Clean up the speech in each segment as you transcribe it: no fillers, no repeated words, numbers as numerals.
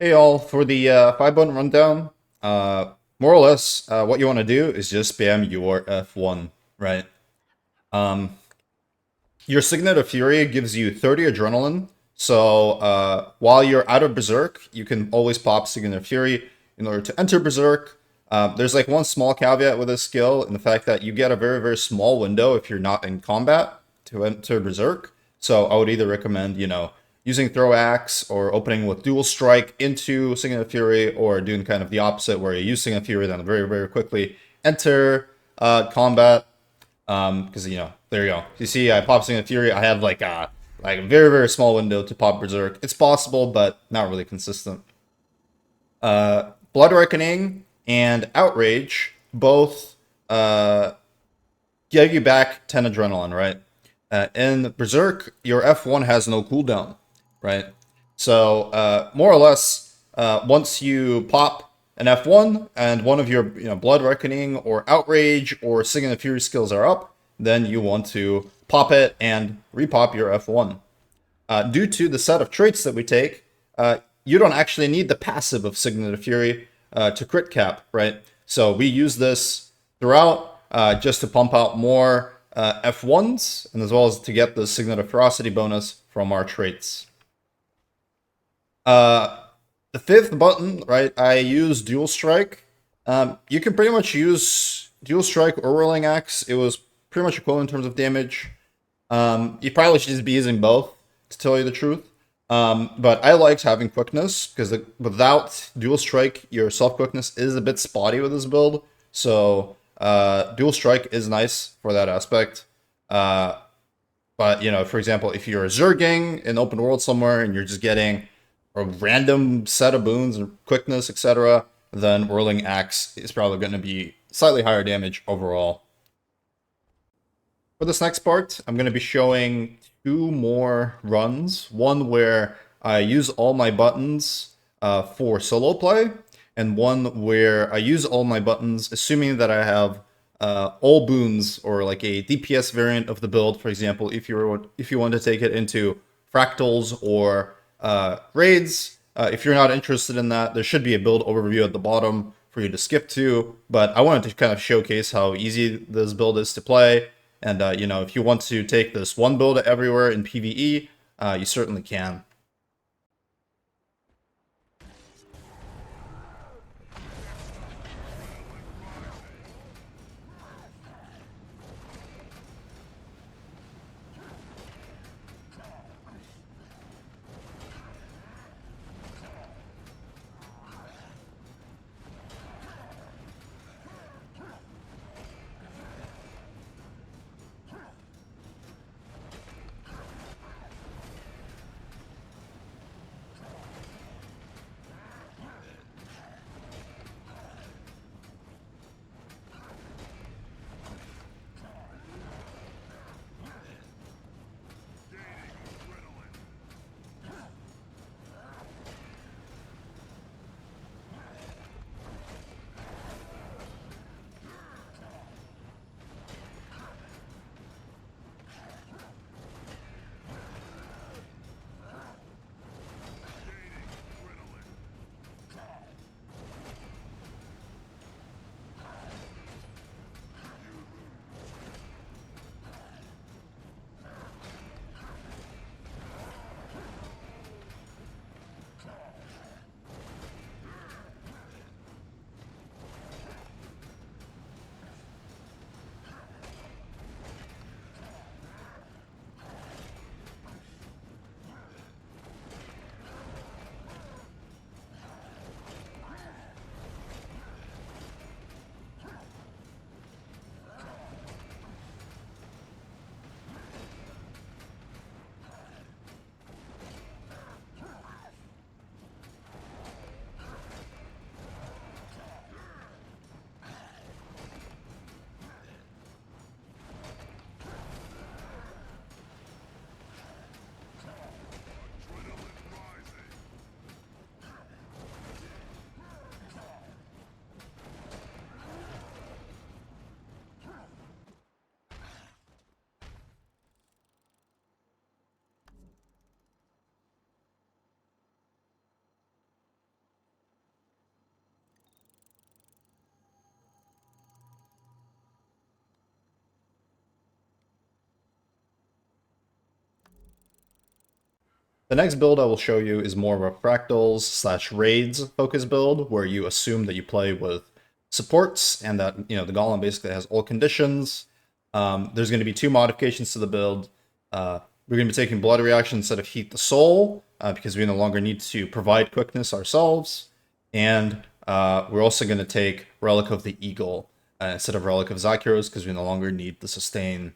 Hey all, for the 5-button rundown, more or less, what you want to do is just spam your F1, right? Um, your Signet of Fury gives you 30 adrenaline, so while you're out of Berserk, you can always pop Signet of Fury in order to enter Berserk. There's like one small caveat with this skill, in the fact that you get a very, very small window if you're not in combat to enter Berserk. So I would either recommend, using Throw Axe or opening with Dual Strike into Signet of Fury, or doing kind of the opposite where you use Signet of Fury, then very, very quickly enter combat. Because there you go. You see, I pop Signet of Fury. I have like a very, very small window to pop Berserk. It's possible, but not really consistent. Blood Reckoning and Outrage both give you back 10 adrenaline, right? In Berserk, your F1 has no cooldown, right? So, more or less, once you pop an F1 and one of your Blood Reckoning or Outrage or Signet of Fury skills are up, then you want to pop it and repop your F1. Due to the set of traits that we take, you don't actually need the passive of Signet of Fury to crit cap, right? So we use this throughout just to pump out more F1s, and as well as to get the Signet of Ferocity bonus from our traits. Uh, the fifth button, right, I use Dual Strike. You can pretty much use Dual Strike or Whirling Axe. It was pretty much equivalent in terms of damage. You probably should just be using both, to tell you the truth. But I liked having quickness because without dual strike, your self quickness is a bit spotty with this build. So dual strike is nice for that aspect. Uh, but for example, if you're zerging in open world somewhere and you're just getting a random set of boons and quickness, etc., then whirling axe is probably going to be slightly higher damage overall. For this next part, I'm going to be showing two more runs. One where I use all my buttons for solo play, and one where I use all my buttons assuming that I have all boons, or like a DPS variant of the build. For example, if you want to take it into fractals or raids. If you're not interested in that, there should be a build overview at the bottom for you to skip to. But I wanted to kind of showcase how easy this build is to play. And, if you want to take this one build everywhere in PvE, you certainly can. The next build I will show you is more of a fractals slash raids focus build, where you assume that you play with supports and that the golem basically has all conditions. There's going to be two modifications to the build. We're going to be taking blood reaction instead of heat the soul, because we no longer need to provide quickness ourselves. And we're also going to take Relic of the Eagle instead of Relic of Zakiros, because we no longer need the sustain.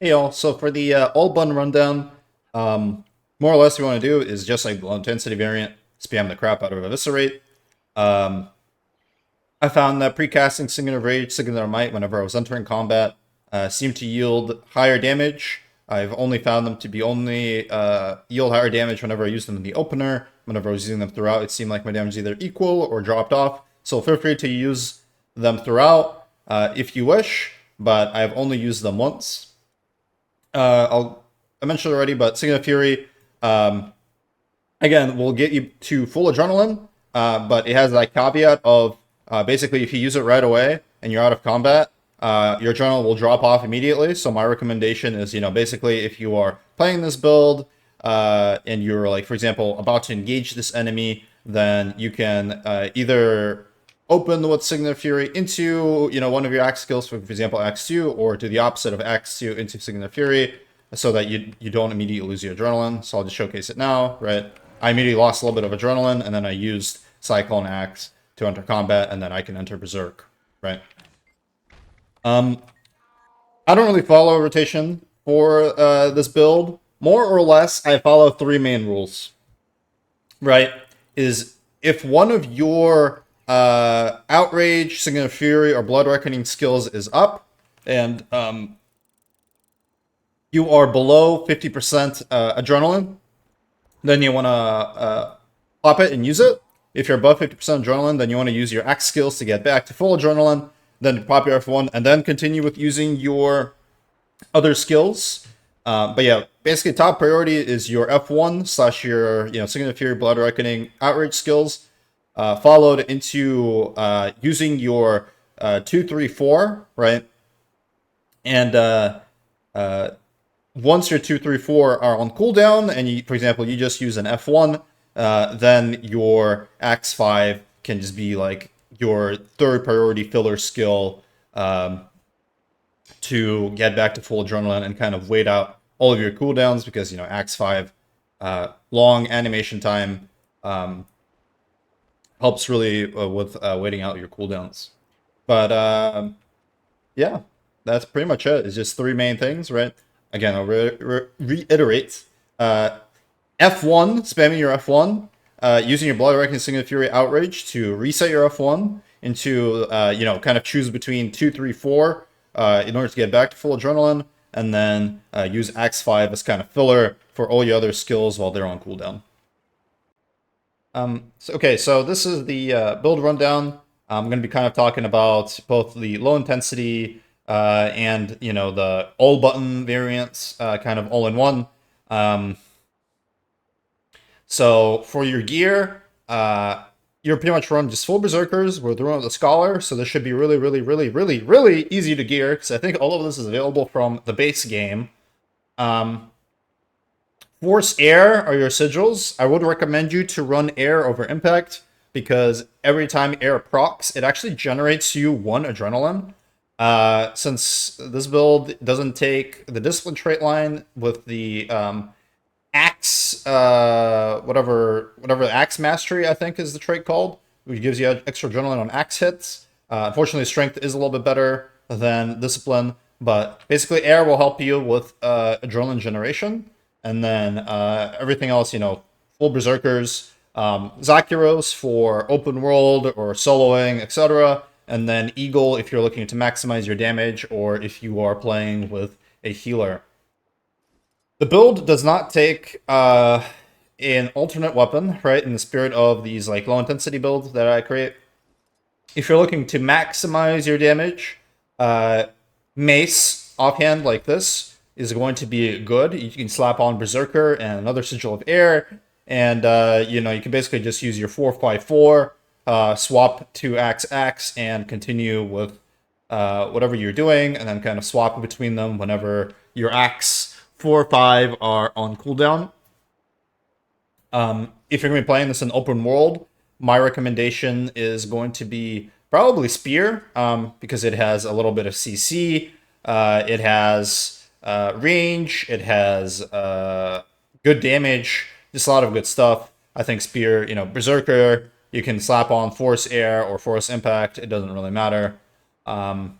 Hey y'all, so for the all bun rundown, more or less what you want to do is just like the low intensity variant, spam the crap out of Eviscerate. Um, I found that precasting Signet of Rage, Signet of Might whenever I was entering combat seemed to yield higher damage. I've only found them to be only yield higher damage whenever I used them in the opener. Whenever I was using them throughout, it seemed like my damage either equal or dropped off. So feel free to use them throughout if you wish, but I've only used them once. I mentioned it already, but Signet of Fury, again, will get you to full adrenaline, but it has that caveat of basically if you use it right away and you're out of combat, your adrenaline will drop off immediately. So my recommendation is, basically if you are playing this build and you're like, for example, about to engage this enemy, then you can either open with Signet of Fury into, one of your axe skills, for example, Axe 2, or do the opposite of Axe 2 into Signet of Fury, so that you don't immediately lose your adrenaline. So I'll just showcase it now, right? I immediately lost a little bit of adrenaline, and then I used Cyclone Axe to enter combat, and then I can enter Berserk, right? I don't really follow rotation for this build. More or less, I follow three main rules, right? Is if one of your Outrage, Signet of Fury, or Blood Reckoning skills is up, and you are below 50% adrenaline, then you want to pop it and use it. If you're above 50% adrenaline, then you want to use your axe skills to get back to full adrenaline, then pop your F1, and then continue with using your other skills. But yeah, basically top priority is your F1 slash your Signet of Fury, Blood Reckoning, Outrage skills, followed into using your 2, 3, 4, right? And once your 2, 3, 4 are on cooldown, and you, for example, you just use an F1, then your Axe 5 can just be like your third priority filler skill to get back to full adrenaline and kind of wait out all of your cooldowns, because Axe 5 long animation time helps really with waiting out your cooldowns. But yeah. That's pretty much it. It's just three main things, right? Again, I'll reiterate. F1, spamming your F1, using your Blood Reckoning Singular Fury Outrage to reset your F1 into, kind of choose between 2, 3, 4 in order to get back to full adrenaline, and then use Axe 5 as kind of filler for all your other skills while they're on cooldown. So this is the build rundown. I'm going to be kind of talking about both the low intensity and, the all button variants, kind of all in one. So for your gear, you're pretty much run just full Berserkers with the run of the Scholar, so this should be really, really, really, really, really easy to gear, because I think all of this is available from the base game. Force Air are your sigils. I would recommend you to run Air over Impact, because every time Air procs, it actually generates you 1 adrenaline. Since this build doesn't take the Discipline trait line with the Axe, whatever Axe Mastery, I think is the trait called, which gives you extra adrenaline on Axe hits. Unfortunately, Strength is a little bit better than Discipline, but basically Air will help you with adrenaline generation. And then everything else, full Berserkers, Zakuros for open world or soloing, etc. And then Eagle if you're looking to maximize your damage or if you are playing with a healer. The build does not take an alternate weapon, right, in the spirit of these low intensity builds that I create. If you're looking to maximize your damage, Mace offhand like this is going to be good. You can slap on Berserker and another Sigil of Air, and you can basically just use your 4-5-4, swap to Axe, and continue with whatever you're doing, and then kind of swap between them whenever your Axe 4 or 5 are on cooldown. If you're going to be playing this in open world, my recommendation is going to be probably Spear, because it has a little bit of CC, it has range, it has good damage, just a lot of good stuff. I think Spear, Berserker, you can slap on Force Air or Force Impact, it doesn't really matter. But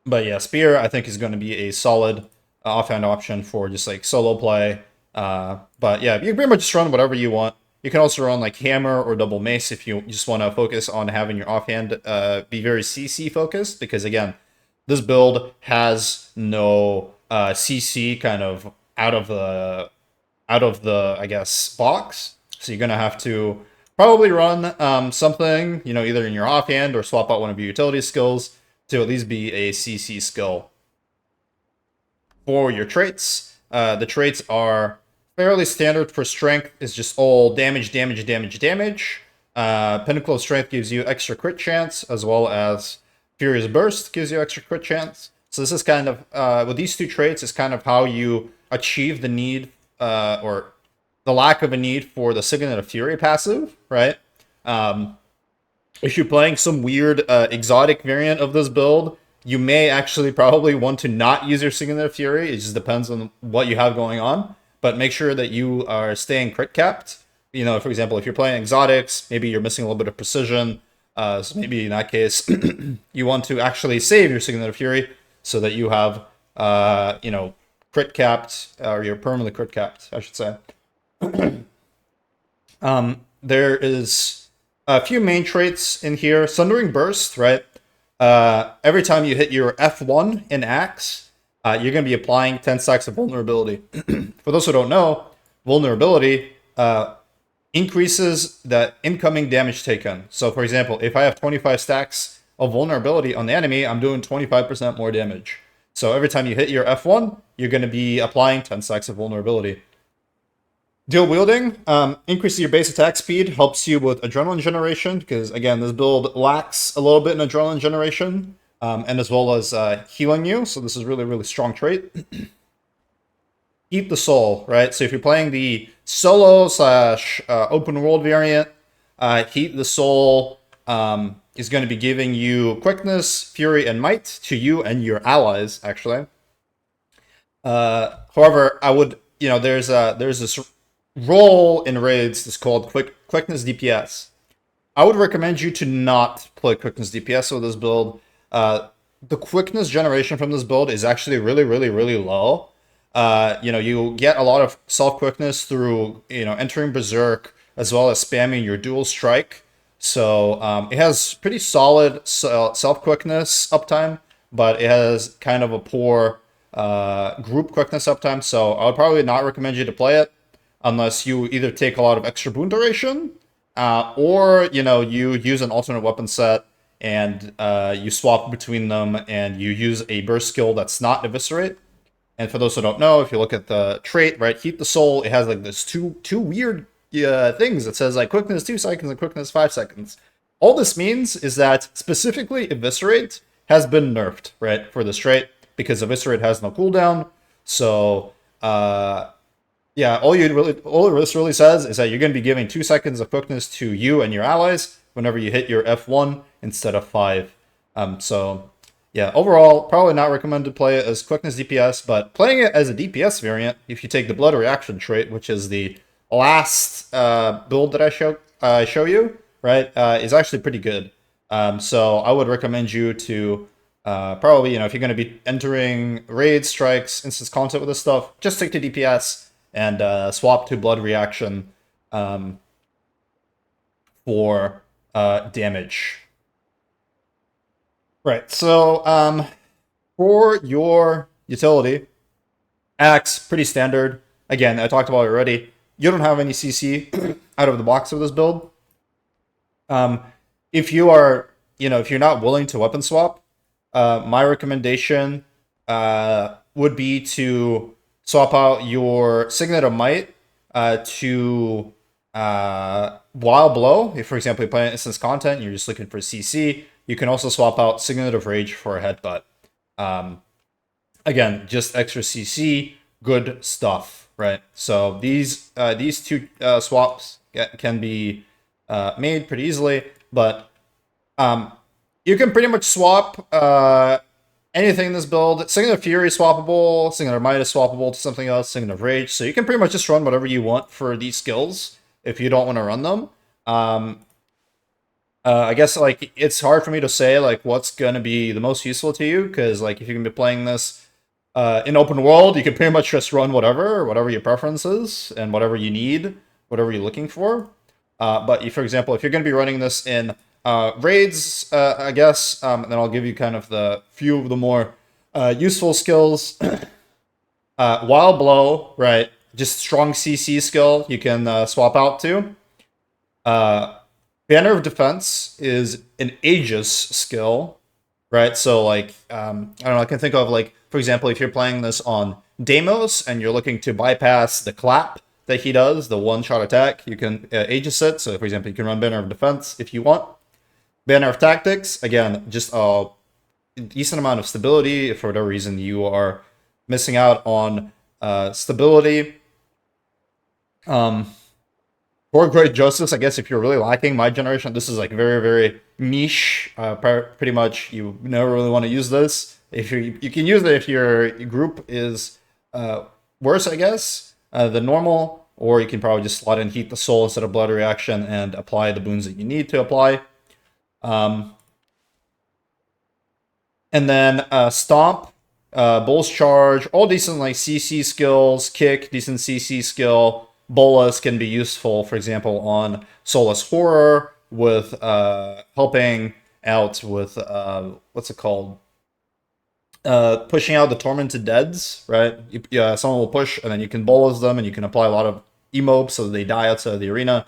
yeah, Spear I think is going to be a solid offhand option for just solo play. But yeah, you can pretty much just run whatever you want. You can also run Hammer or Double Mace if you just want to focus on having your offhand be very CC focused, because again, this build has no CC kind of out of the I guess box. So you're gonna have to probably run something, either in your offhand or swap out one of your utility skills to at least be a CC skill. For your traits, the traits are fairly standard for Strength. Is just all damage. Pinnacle of Strength gives you extra crit chance, as well as Furious Burst gives you extra crit chance. So this is kind of, with these two traits, is kind of how you achieve the need, or the lack of a need for the Signet of Fury passive, right? If you're playing some weird exotic variant of this build, you may actually probably want to not use your Signet of Fury. It just depends on what you have going on. But make sure that you are staying crit capped. For example, if you're playing exotics, maybe you're missing a little bit of precision. So maybe in that case, you want to actually save your Signet of Fury so that you have, crit capped, or you're permanently crit capped, I should say. There is a few main traits in here. Sundering Burst, right? Every time you hit your F1 in Axe, you're going to be applying 10 stacks of vulnerability. For those who don't know, vulnerability increases the incoming damage taken. So for example, if I have 25 stacks of vulnerability on the enemy, I'm doing 25% more damage. So every time you hit your F1, you're going to be applying 10 stacks of vulnerability. Dual wielding increases your base attack speed, helps you with adrenaline generation, because again, this build lacks a little bit in adrenaline generation, and as well as healing you. So this is really, really strong trait. Heat the Soul, right? So if you're playing the solo / open world variant, Heat the Soul is going to be giving you quickness, fury, and might to you and your allies, actually. However, I would, there's this role in raids that's called quickness DPS. I would recommend you to not play quickness DPS with this build. the quickness generation from this build is actually really, really, really low. You get a lot of self quickness through entering Berserk as well as spamming your dual strike. So it has pretty solid self quickness uptime, but it has kind of a poor group quickness uptime. So I would probably not recommend you to play it unless you either take a lot of extra boon duration, or you use an alternate weapon set and you swap between them and you use a burst skill that's not eviscerate. And for those who don't know, if you look at the trait, right, Heat the Soul, it has like this two weird things. It says like quickness 2 seconds and quickness 5 seconds. All this means is that specifically Eviscerate has been nerfed, right, for this trait, because Eviscerate has no cooldown. So yeah, all this really says is that you're going to be giving 2 seconds of quickness to you and your allies whenever you hit your F1 instead of 5. So yeah, overall, probably not recommended to play it as quickness DPS, but playing it as a DPS variant, if you take the Blood Reaction trait, which is the last build that I show you, right, is actually pretty good. So I would recommend you to probably, if you're going to be entering raids, strikes, instance content with this stuff, just stick to DPS and swap to Blood Reaction for damage. Right, so for your utility, Axe, pretty standard. Again, I talked about it already. You don't have any CC out of the box of this build. If you are, if you're not willing to weapon swap, my recommendation would be to swap out your Signet of Might to Wild Blow. If, for example, you're playing instance content and you're just looking for CC, you can also swap out Signet of Rage for a Headbutt. Again, just extra CC, good stuff, right? So these two swaps can be made pretty easily, but you can pretty much swap anything in this build. Signet of Fury is swappable, Signet of Might is swappable to something else, Signet of Rage. So you can pretty much just run whatever you want for these skills if you don't want to run them. I guess like it's hard for me to say like what's gonna be the most useful to you, because like if you're gonna be playing this in open world, you can pretty much just run whatever your preference is and whatever you need, whatever you're looking for. But if, for example, if you're gonna be running this in raids, I guess, then I'll give you kind of the few of the more useful skills. Wild Blow, right? Just strong CC skill you can swap out to. Banner of Defense is an Aegis skill, right? So like, I don't know, I can think of like, for example, if you're playing this on Deimos and you're looking to bypass the clap that he does, the one-shot attack, you can Aegis it. So for example, you can run Banner of Defense if you want. Banner of Tactics, again, just a decent amount of stability. If for whatever reason you are missing out on stability. For Great Justice, I guess if you're really lacking my generation, this is like very, very niche. Pretty much you never really want to use this. If you can use it if your group is worse, I guess, than normal, or you can probably just slot in Heat the Soul instead of Blood Reaction and apply the boons that you need to apply. And then Stomp, Bull's Charge, all decent like CC skills, Kick, decent CC skill. Bolas can be useful, for example, on Soulless Horror with helping out with what's it called? Pushing out the Tormented Deads, right? Someone will push, and then you can Bolas them, and you can apply a lot of emotes so that they die outside of the arena.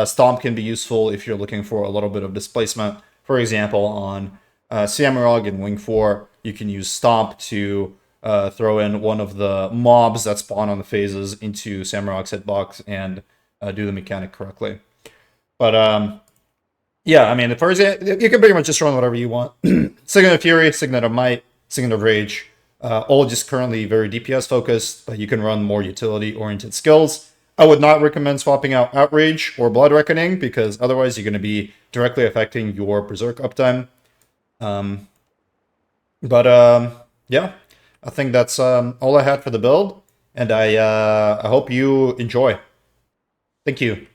Stomp can be useful if you're looking for a little bit of displacement. For example, on Samurag and Wing 4, you can use Stomp to throw in one of the mobs that spawn on the phases into Samurag's hitbox and do the mechanic correctly. But yeah, I mean, for example, you can pretty much just run whatever you want. Signet of Fury, Signet of Might, Signet of Rage, all just currently very DPS focused, but you can run more utility-oriented skills. I would not recommend swapping out Outrage or Blood Reckoning, because otherwise you're going to be directly affecting your Berserk uptime. Yeah, I think that's all I had for the build, and I hope you enjoy. Thank you.